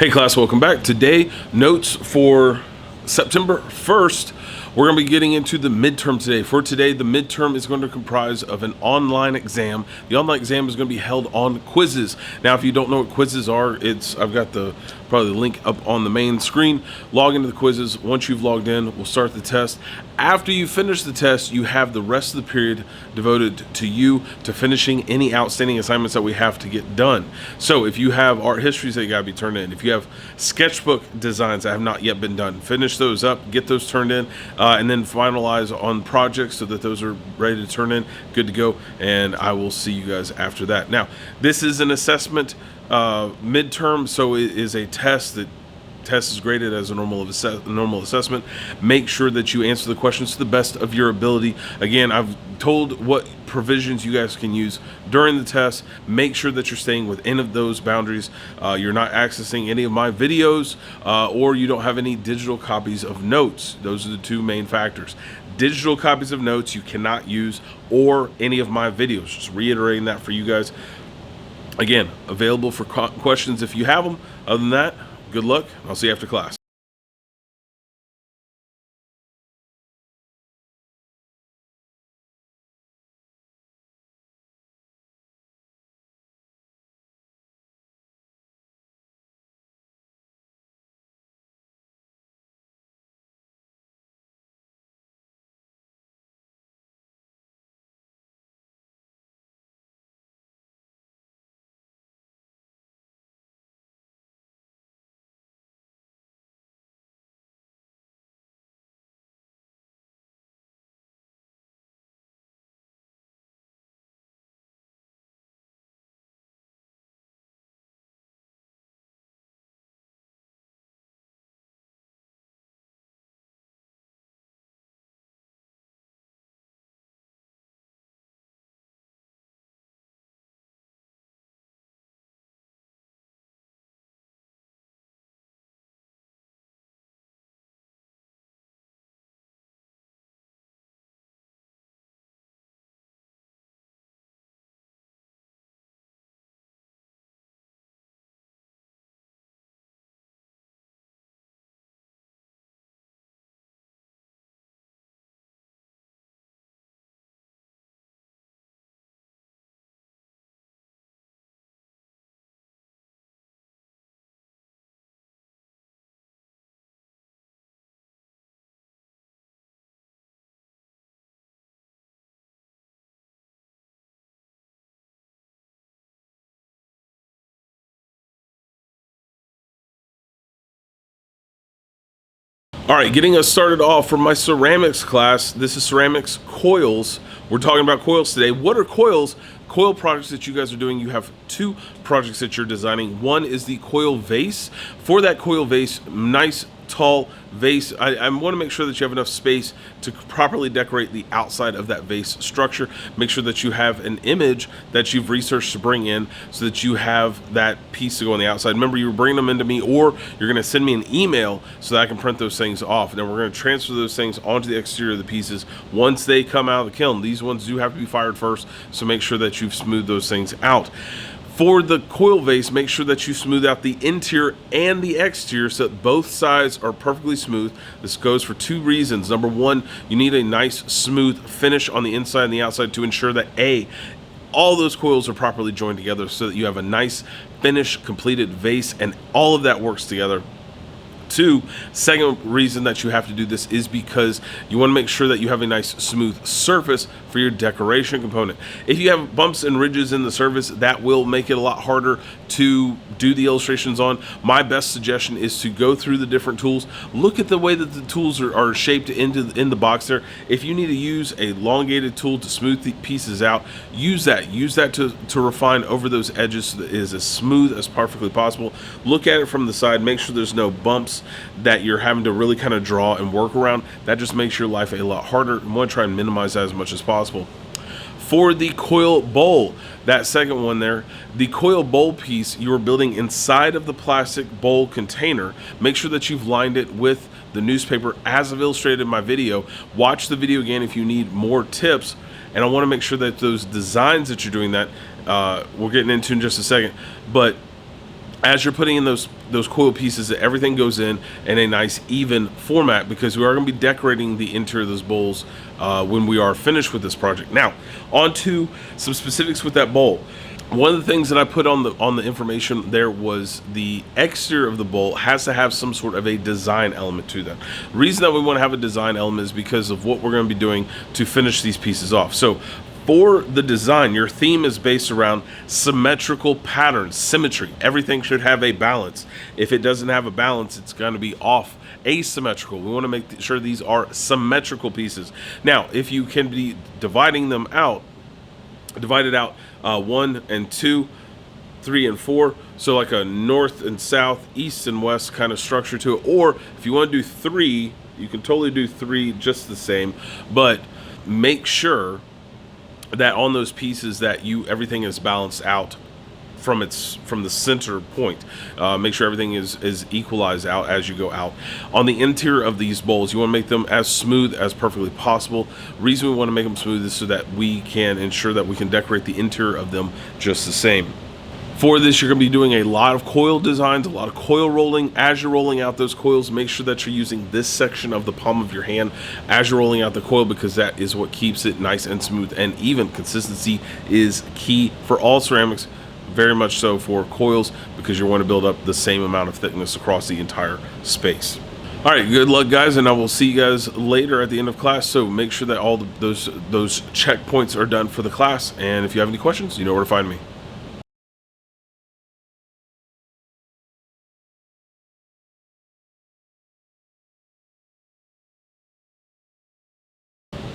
Hey class, welcome back. Today, notes for September 1st. We're going to be getting into the midterm today. For today, the midterm is going to comprise of an online exam. The online exam is going to be held on quizzes. Now, if you don't know what quizzes are, I've got probably the link up on the main screen. Log into the quizzes. Once you've logged in, we'll start the test. After you finish the test, you have the rest of the period devoted to you to finishing any outstanding assignments that we have to get done. So if you have art histories that you gotta be turned in, if you have sketchbook designs that have not yet been done, finish those up, get those turned in, and then finalize on projects so that those are ready to turn in, good to go, and I will see you guys after that. Now, this is an assessment midterm, so it is a test. That test is graded as a normal assessment. Make sure that you answer the questions to the best of your ability. Again, I've told what provisions you guys can use during the test. Make sure that you're staying within of those boundaries. You're not accessing any of my videos, or you don't have any digital copies of notes. Those are the two main factors. Digital copies of notes you cannot use, or any of my videos. Just reiterating that for you guys. Again, available for questions if you have them. Other than that, good luck. I'll see you after class. All right, getting us started off for my ceramics class. This is ceramics coils. We're talking about coils today. What are coils? Coil projects that you guys are doing, you have two projects that you're designing. One is the coil vase. For that coil vase, nice tall vase, I want to make sure that you have enough space to properly decorate the outside of that vase structure. Make sure that you have an image that you've researched to bring in so that you have that piece to go on the outside. Remember, you're bringing them into me, or you're going to send me an email so that I can print those things off. Then we're going to transfer those things onto the exterior of the pieces once they come out of the kiln. These ones do have to be fired first, so make sure that you've smoothed those things out. For the coil vase, make sure that you smooth out the interior and the exterior so that both sides are perfectly smooth. This goes for two reasons. Number one, you need a nice smooth finish on the inside and the outside to ensure that all those coils are properly joined together so that you have a nice finished completed vase and all of that works together. Two, second reason that you have to do this is because you want to make sure that you have a nice smooth surface for your decoration component. If you have bumps and ridges in the surface, that will make it a lot harder to do the illustrations on. My best suggestion is to go through the different tools, look at the way that the tools are shaped in the box there. If you need to use a elongated tool to smooth the pieces out, use that to refine over those edges so that it is as smooth as perfectly possible. Look at it from the side, make sure there's no bumps that you're having to really kind of draw and work around. That just makes your life a lot harder, and want to try and minimize that as much as possible. For the coil bowl, that second one there, the coil bowl piece you are building inside of the plastic bowl container, make sure that you've lined it with the newspaper as I've illustrated in my video. Watch the video again if you need more tips, and I want to make sure that those designs that you're doing that we're getting into in just a second, but as you're putting in those coil pieces, that everything goes in a nice even format, because we are going to be decorating the interior of those bowls when we are finished with this project. Now, on to some specifics with that bowl. One of the things that I put on the information there was the exterior of the bowl has to have some sort of a design element to that. The reason that we want to have a design element is because of what we're going to be doing to finish these pieces off. So for the design, your theme is based around symmetrical patterns, symmetry. Everything should have a balance. If it doesn't have a balance, it's going to be off, asymmetrical. We want to make sure these are symmetrical pieces. Now, if you can be divided out 1 and 2, 3 and 4, so like a north and south, east and west kind of structure to it. Or if you want to do 3, you can totally do 3 just the same, but make sure that on those pieces that everything is balanced out from the center point. Make sure everything is equalized out as you go out. On the interior of these bowls, you want to make them as smooth as perfectly possible. Reason we want to make them smooth is so that we can ensure that we can decorate the interior of them just the same. For this, you're going to be doing a lot of coil designs, a lot of coil rolling. As you're rolling out those coils, make sure that you're using this section of the palm of your hand as you're rolling out the coil, because that is what keeps it nice and smooth and even. Consistency is key for all ceramics, very much so for coils, because you want to build up the same amount of thickness across the entire space. All right, good luck, guys, and I will see you guys later at the end of class. So make sure that all those checkpoints are done for the class, and if you have any questions, you know where to find me.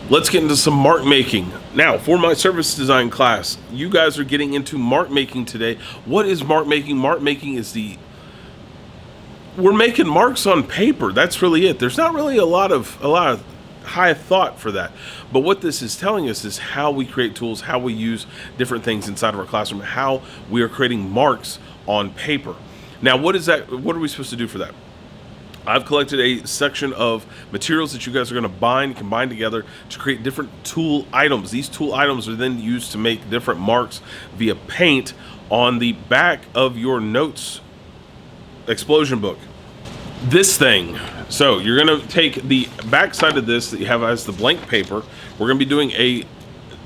Let's get into some mark making. Now, for my service design class, you guys are getting into mark making today. What is mark making? Mark making is we're making marks on paper. That's really it. There's not really a lot of high thought for that. But what this is telling us is how we create tools, how we use different things inside of our classroom, how we are creating marks on paper. Now, what is that? What are we supposed to do for that? I've collected a section of materials that you guys are going to combine together to create different tool items. These tool items are then used to make different marks via paint on the back of your notes explosion book. This thing, so you're going to take the back side of this that you have as the blank paper. We're going to be doing a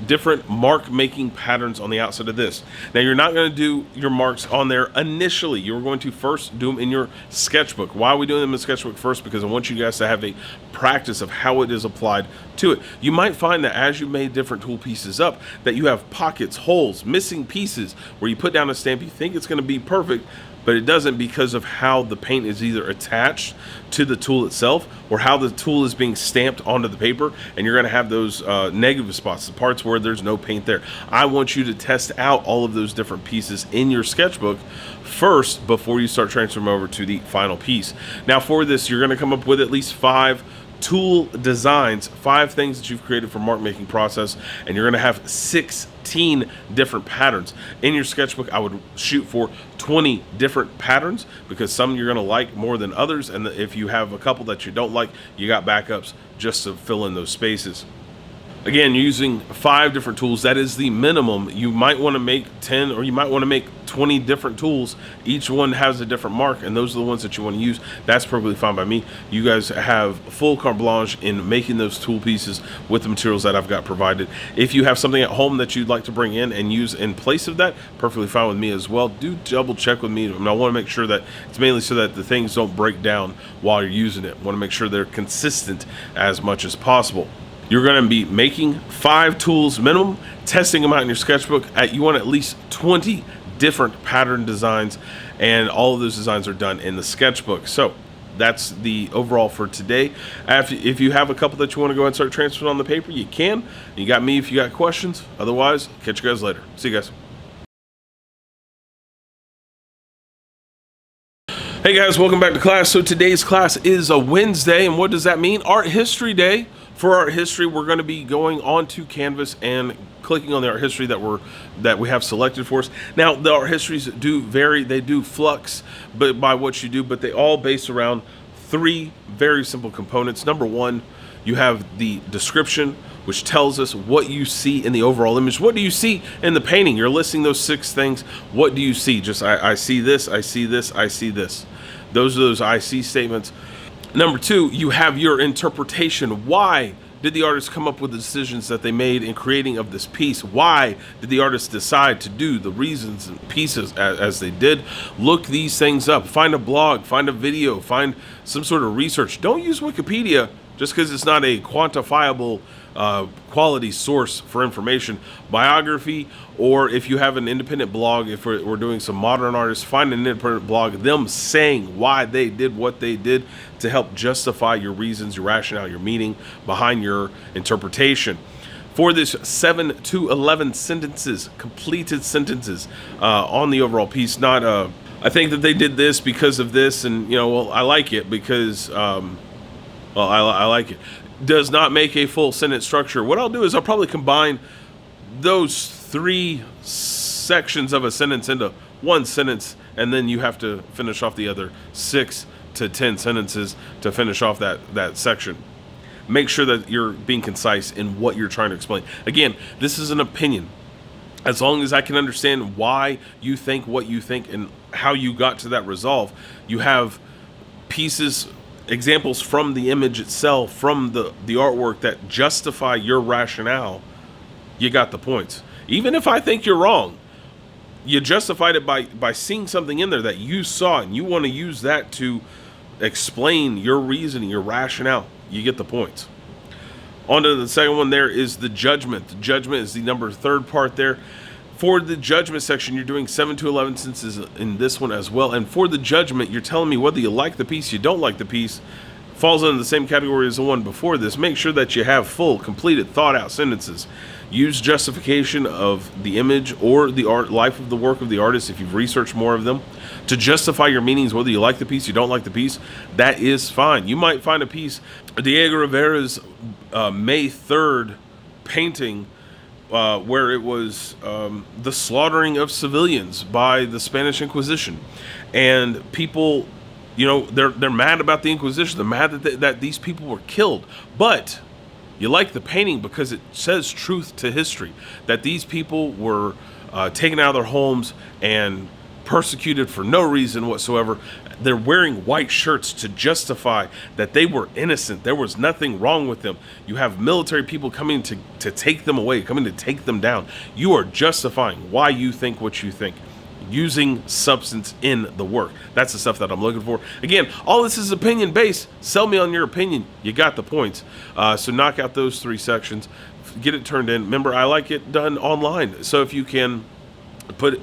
different mark making patterns on the outside of this. Now, you're not going to do your marks on there initially. You're going to first do them in your sketchbook. Why are we doing them in sketchbook first? Because I want you guys to have a practice of how it is applied to it. You might find that as you made different tool pieces up, that you have pockets, holes, missing pieces where you put down a stamp, you think it's going to be perfect, but it doesn't, because of how the paint is either attached to the tool itself or how the tool is being stamped onto the paper, and you're going to have those negative spots, the parts where there's no paint there. I want you to test out all of those different pieces in your sketchbook first before you start transferring them over to the final piece. Now, for this, you're going to come up with at least 5 tool designs, 5 things that you've created for mark making process, and you're going to have 16 different patterns. In your sketchbook, I would shoot for 20 different patterns, because some you're going to like more than others, and if you have a couple that you don't like, you got backups just to fill in those spaces. Again, using 5 different tools, that is the minimum. You might want to make 10, or you might want to make 20 different tools. Each one has a different mark, and those are the ones that you want to use. That's perfectly fine by me. You guys have full carte blanche in making those tool pieces with the materials that I've got provided. If you have something at home that you'd like to bring in and use in place of that, perfectly fine with me as well. Do double check with me, and I want to make sure that it's mainly so that the things don't break down while you're using it. I want to make sure they're consistent as much as possible. You're going to be making 5 tools minimum, testing them out in your sketchbook. You want at least 20 different pattern designs, and all of those designs are done in the sketchbook. So that's the overall for today. If you have a couple that you want to go ahead and start transferring on the paper, you can. You got me if you got questions. Otherwise, catch you guys later. See you guys. Hey guys, welcome back to class. So today's class is a Wednesday, and what does that mean? Art History Day. For art history, we're going to be going onto Canvas and clicking on the art history that we have selected for us. Now, the art histories do vary; they do flux, but by what you do, but they all base around 3 very simple components. Number 1, you have the description, which tells us what you see in the overall image. What do you see in the painting? You're listing those 6 things. What do you see? Just, I see this, I see this, I see this. Those are those I see statements. Number 2, you have your interpretation. Why did the artist come up with the decisions that they made in creating of this piece? Why did the artist decide to do the reasons and pieces as they did? Look these things up. Find a blog, find a video, find some sort of research. Don't use Wikipedia just because it's not a quantifiable quality source for information. Biography, or if you have an independent blog, if we're doing some modern artists, find an independent blog, them saying why they did what they did to help justify your reasons, your rationale, your meaning behind your interpretation. For this 7 to 11 sentences, completed sentences on the overall piece, not I think that they did this because of this, and well, I like it because I like it. Does not make a full sentence structure. What I'll do is I'll probably combine those 3 sections of a sentence into one sentence, and then you have to finish off the other 6 to 10 sentences to finish off that section. Make sure that you're being concise in what you're trying to explain. Again, this is an opinion. As long as I can understand why you think what you think and how you got to that resolve, you have pieces, examples from the image itself, from the artwork that justify your rationale, you got the points. Even if I think you're wrong, you justified it by seeing something in there that you saw, and you want to use that to explain your reasoning, your rationale, you get the points. On to the second one, there is the judgment. The judgment is the number 3rd part there. For the judgment section, you're doing 7 to 11 sentences in this one as well. And for the judgment, you're telling me whether you like the piece, you don't like the piece, falls under the same category as the one before this. Make sure that you have full, completed, thought-out sentences. Use justification of the image or the art, life of the work of the artist, if you've researched more of them, to justify your meanings, whether you like the piece, you don't like the piece. That is fine. You might find a piece, Diego Rivera's May 3rd painting, where it was the slaughtering of civilians by the Spanish Inquisition, and people, they're mad about the Inquisition. They're mad that these people were killed, but you like the painting because it says truth to history, that these people were taken out of their homes and persecuted for no reason whatsoever. They're wearing white shirts to justify that they were innocent. There was nothing wrong with them. You have military people coming to take them away, coming to take them down. You are justifying why you think what you think, using substance in the work. That's the stuff that I'm looking for. Again, all this is opinion based. Sell me on your opinion. You got the points. So knock out those 3 sections, get it turned in. Remember, I like it done online. So if you can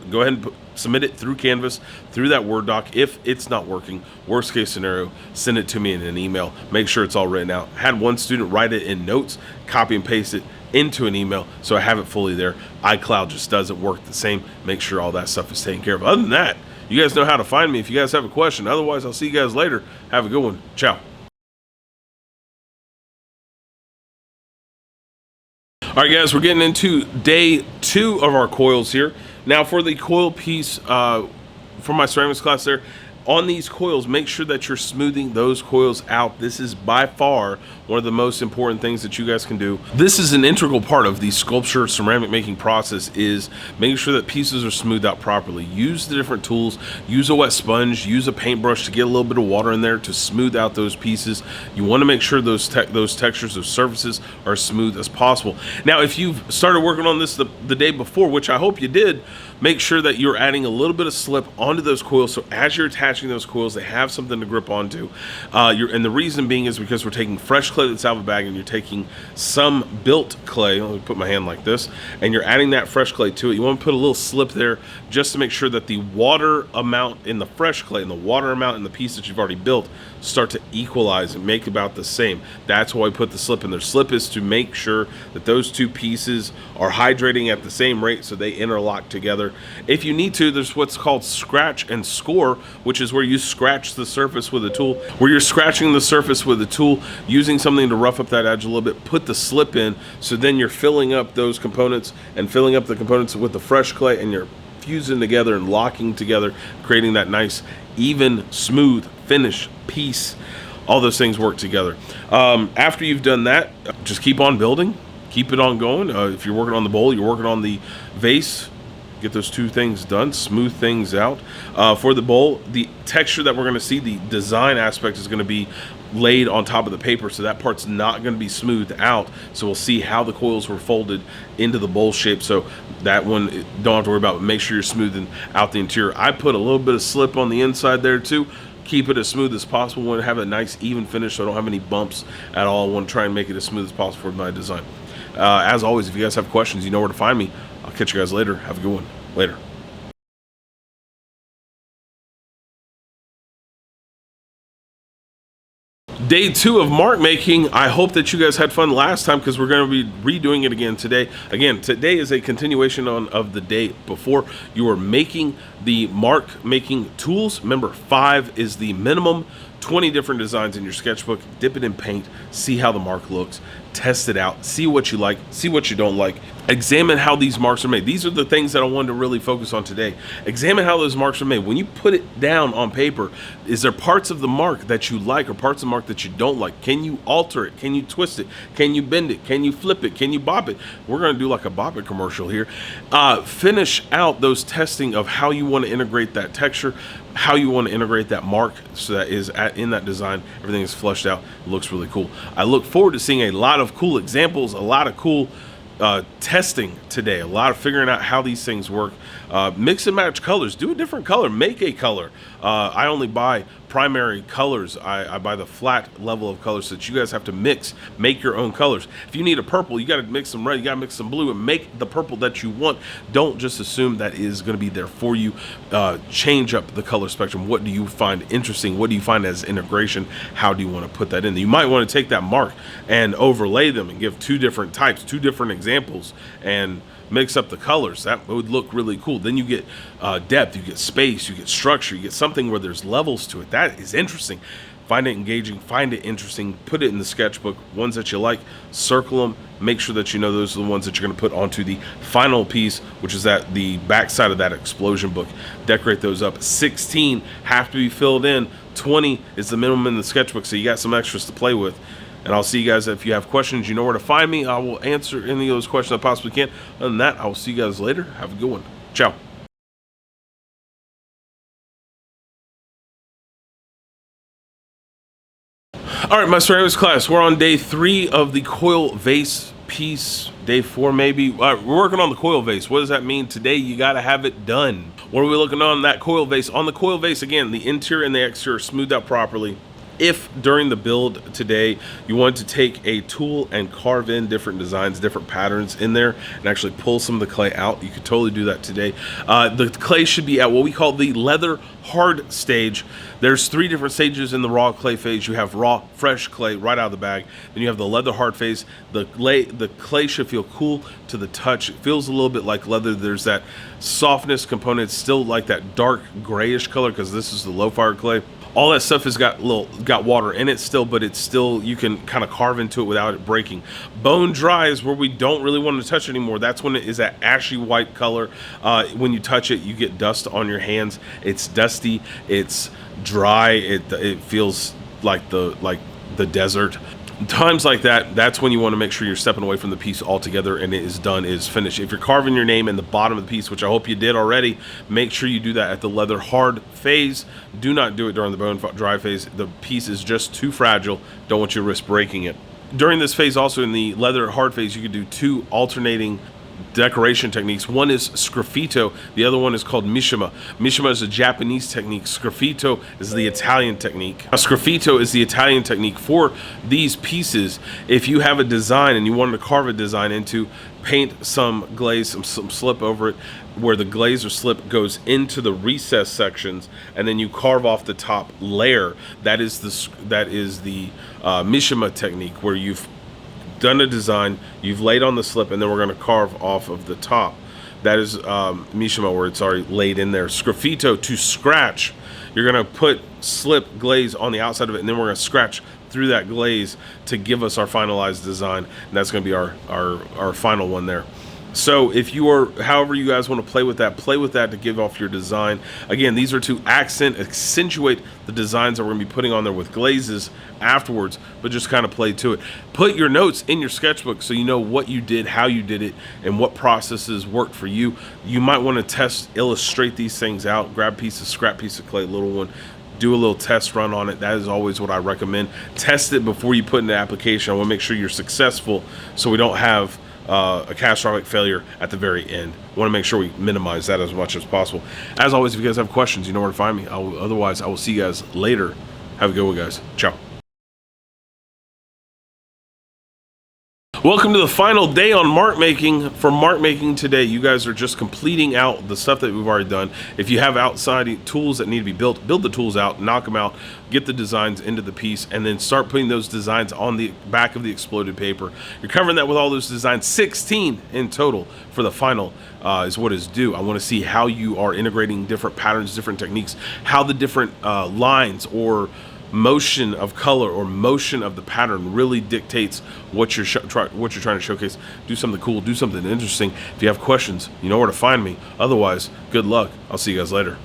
go ahead and submit it through Canvas, through that Word doc. If it's not working, worst case scenario, send it to me in an email. Make sure it's all written out. Had one student write it in notes, copy and paste it into an email, so I have it fully there. iCloud just doesn't work the same. Make sure all that stuff is taken care of. Other than that, you guys know how to find me if you guys have a question. Otherwise, I'll see you guys later. Have a good one. Ciao. All right, guys, we're getting into day 2 of our coils here. Now, for the coil piece for my ceramics class there, on these coils, make sure that you're smoothing those coils out. This is by far one of the most important things that you guys can do. This is an integral part of the sculpture ceramic making process, is making sure that pieces are smoothed out properly. Use the different tools, use a wet sponge, use a paintbrush to get a little bit of water in there to smooth out those pieces. You want to make sure those textures, those surfaces are smooth as possible. Now, if you've started working on this the day before, which I hope you did, make sure that you're adding a little bit of slip onto those coils, so as you're attaching those coils, they have something to grip onto. And the reason being is because we're taking fresh clay that's out of a bag, and you're taking some built clay. Let me put my hand like this, and you're adding that fresh clay to it. You want to put a little slip there just to make sure that the water amount in the fresh clay and the water amount in the piece that you've already built start to equalize and make about the same. That's why I put the slip in there. Slip is to make sure that those two pieces are hydrating at the same rate so they interlock together. If you need to, there's what's called scratch and score, which is where you scratch the surface with a tool. Where you're scratching the surface with a tool, using something to rough up that edge a little bit, put the slip in, so then you're filling up those components and filling up the components with the fresh clay, and you're fusing together and locking together, creating that nice, even, smooth finish piece. All those things work together. After you've done that, just keep on building. keep it on going. If you're working on the bowl, you're working on the vase, get those two things done, smooth things out. For the bowl, the texture that we're going to see, the design aspect is going to be laid on top of the paper, so that part's not going to be smoothed out. So we'll see how the coils were folded into the bowl shape, so that one don't have to worry about, but make sure you're smoothing out the interior. I put a little bit of slip on the inside there too. Keep it as smooth as possible. Want to have a nice even finish so I don't have any bumps at all. I want to try and make it as smooth as possible for my design. As always, if you guys have questions, you know where to find me. I'll catch you guys later. Have a good one. Later. Day 2 of mark making. I hope that you guys had fun last time, because we're going to be redoing it again today. Again, today is a continuation of the day before. You are making the mark making tools. Remember, 5 is the minimum. 20 different designs in your sketchbook. Dip it in paint, see how the mark looks, test it out, see what you like, see what you don't like. Examine how these marks are made. These are the things that I wanted to really focus on today. Examine how those marks are made. When you put it down on paper, is there parts of the mark that you like or parts of the mark that you don't like? Can you alter it? Can you twist it? Can you bend it? Can you flip it? Can you bop it? We're going to do like a bop it commercial here. Finish out those testing of how you want to integrate that texture, how you want to integrate that mark, so that is in that design, everything is flushed out. It looks really cool. I look forward to seeing a lot of cool examples, a lot of cool testing today, a lot of figuring out how these things work. Mix and match colors, do a different color, make a color. I only buy primary colors. I buy the flat level of colors so that you guys have to make your own colors. If you need a purple, you got to mix some red, you got to mix some blue, and make the purple that you want. Don't just assume that is going to be there for you. Change up the color spectrum. What do you find interesting? What do you find as integration? How do you want to put that in? You might want to take that mark and overlay them and give 2 different types, 2 different examples, and mix up the colors. That would look really cool. Then you get depth, you get space, you get structure, you get something where there's levels to it. That is interesting. Find it engaging, find it interesting, put it in the sketchbook. Ones that you like, circle them, make sure that you know those are the ones that you're going to put onto the final piece, which is at the back side of that explosion book. Decorate those up. 16 have to be filled in. 20 is the minimum in the sketchbook, so you got some extras to play with. And I'll see you guys. If you have questions, you know where to find me. I will answer any of those questions I possibly can. Other than that, I will see you guys later. Have a good one. Ciao. All right, my ceramics class, we're on day 3 of the coil vase piece. Day 4 maybe. We're working on the coil vase. What does that mean? Today you got to have it done. What are we looking on that coil vase? On the coil vase, again, the interior and the exterior are smoothed out properly. If during the build today you want to take a tool and carve in different designs, different patterns in there, and actually pull some of the clay out, you could totally do that today. The clay should be at what we call the leather hard stage. There's 3 different stages in the raw clay phase. You have raw, fresh clay right out of the bag. Then you have the leather hard phase. The clay should feel cool to the touch. It feels a little bit like leather. There's that softness component. It's still like that dark grayish color because this is the low fire clay. All that stuff has got water in it still, but it's still, you can kind of carve into it without it breaking. Bone dry is where we don't really want to touch anymore. That's when it is that ashy white color. When you touch it, you get dust on your hands. It's dusty, it's dry, it feels like the desert. Times like that, that's when you want to make sure you're stepping away from the piece altogether and it is done, it is finished. If you're carving your name in the bottom of the piece, which I hope you did already, make sure you do that at the leather hard phase. Do not do it during the bone dry phase. The piece is just too fragile. Don't want you to risk breaking it. During this phase, also in the leather hard phase, you could do 2 alternating decoration techniques. One is sgraffito, the other one is called mishima. Mishima is a Japanese technique. Sgraffito is the Italian technique. Now, sgraffito is the Italian technique for these pieces. If you have a design and you wanted to carve a design into, paint some glaze, some slip over it, where the glaze or slip goes into the recess sections, and then you carve off the top layer. That is the mishima technique, where you've done a design, you've laid on the slip, and then we're going to carve off of the top. That is mishima, where it's already laid in there. Sgraffito, to scratch, you're going to put slip glaze on the outside of it, and then we're going to scratch through that glaze to give us our finalized design, and that's going to be our final one there. So if you are, however you guys want to play with that to give off your design. Again, these are to accentuate the designs that we're going to be putting on there with glazes afterwards, but just kind of play to it. Put your notes in your sketchbook so you know what you did, how you did it, and what processes worked for you. You might want to illustrate these things out, grab a scrap piece of clay, little one, do a little test run on it. That is always what I recommend. Test it before you put in the application. I want to make sure you're successful so we don't have a catastrophic failure at the very end. I want to make sure we minimize that as much as possible. As always, if you guys have questions, you know where to find me. Otherwise, I will see you guys later. Have a good one, guys. Ciao. Welcome to the final day on mark making. For mark making today, you guys are just completing out the stuff that we've already done. If you have outside tools that need to be built, build the tools out, knock them out, get the designs into the piece, and then start putting those designs on the back of the exploded paper. You're covering that with all those designs, 16 in total for the final is what is due. I want to see how you are integrating different patterns, different techniques, how the different lines or motion of color or motion of the pattern really dictates what you're trying to showcase. Do something cool, do something interesting. If you have questions, you know where to find me. Otherwise, good luck. I'll see you guys later.